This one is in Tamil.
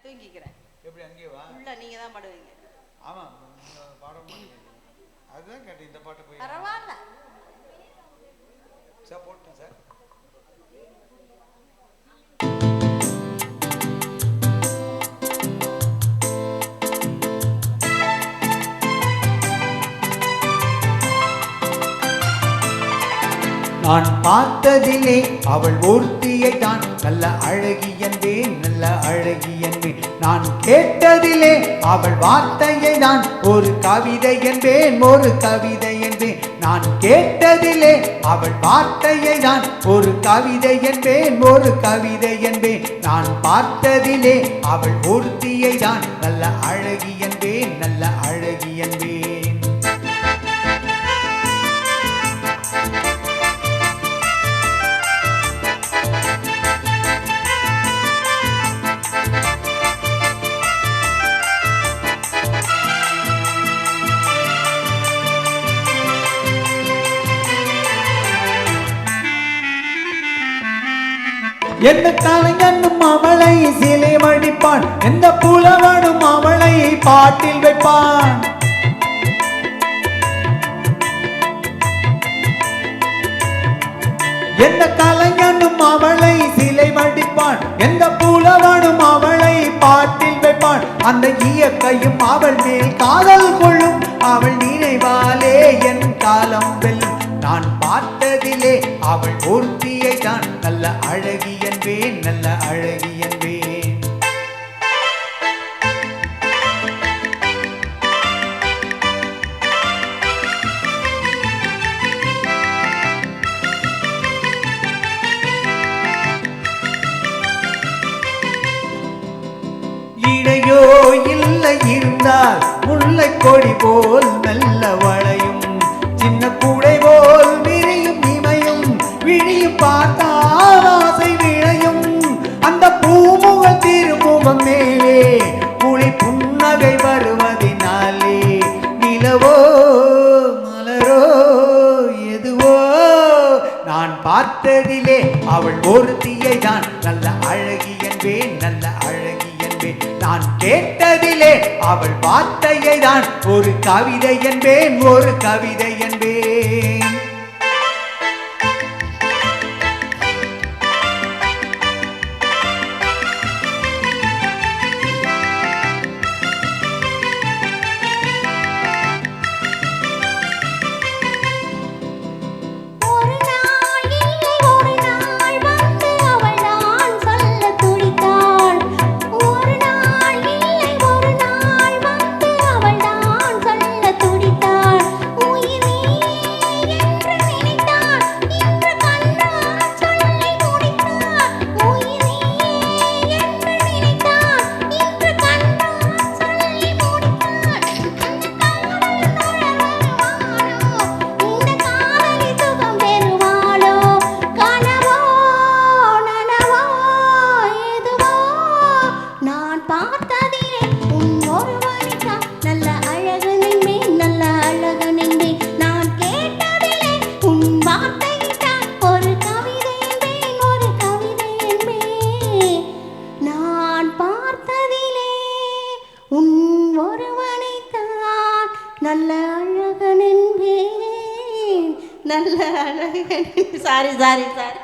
தூங்கிக்கிறேன். எப்படி அங்கேயே வா? இல்ல நீங்க தான் பாடுவீங்க. ஆமா பாடம் மாட்டேங்க. அதுதான் கேட்டேன் இந்த பாட்டை போய். பரவாயில்ல சார் போட்டேன் சார். நான் பார்த்ததிலே அவள் ஒருத்தியை தான் நல்ல அழகி என்பேன், நல்ல அழகி என்பேன். நான் கேட்டதிலே அவள் வார்த்தையை தான் ஒரு கவிதை என்பேன், ஒரு கவிதை என்பேன். நான் கேட்டதிலே அவள் வார்த்தையை தான் ஒரு கவிதை என்பேன், ஒரு கவிதை என்பேன். நான் பார்த்ததிலே அவள் ஒருத்தியை தான் நல்ல அழகி என்பேன், நல்ல அழகி என்பேன். எந்த கலைஞனும் அவளை சிலை வடிப்பான், எந்த புலவனும் அவளை பாட்டில் வைப்பான். எந்த கலைஞனும் அவளை சிலை வடிப்பான், எந்த புலவனும் அவளை பாட்டில் வைப்பான். அந்த இயற்கையும் அவள் மேல் காதல் கொள்ளும், அவள் நினைவாலே என் காலம் வெல்லும். நான் பார்த்ததிலே அவள் ஒருத்தியை தான் நல்ல அழகி என்பேன், நல்ல அழகி என்பேன். இடையோ இல்லை இருந்தால் முல்லை கொடி போல் மெல்ல வளையும், சின்ன கூடை போல் விரியும் இமையும், விழியும் பார்த்தால் ஆசை விளையும். அந்த பூமுகல் திருமுகம் மேலே புலி புன்னகை வருவதினாலே நிலவோ மலரோ எதுவோ நான் பார்த்ததிலே அவள் ஒருத்தியை தான் நல்ல அழகி என்பேன், நல்ல அழகி என்பேன். நான் கேட்டதிலே அவள் வார்த்தையை தான் ஒரு கவிதை என்பேன், ஒரு கவிதை என்பேன். நல்ல அழகன் என்பேன், நல்ல அழகன். Sorry sorry sorry.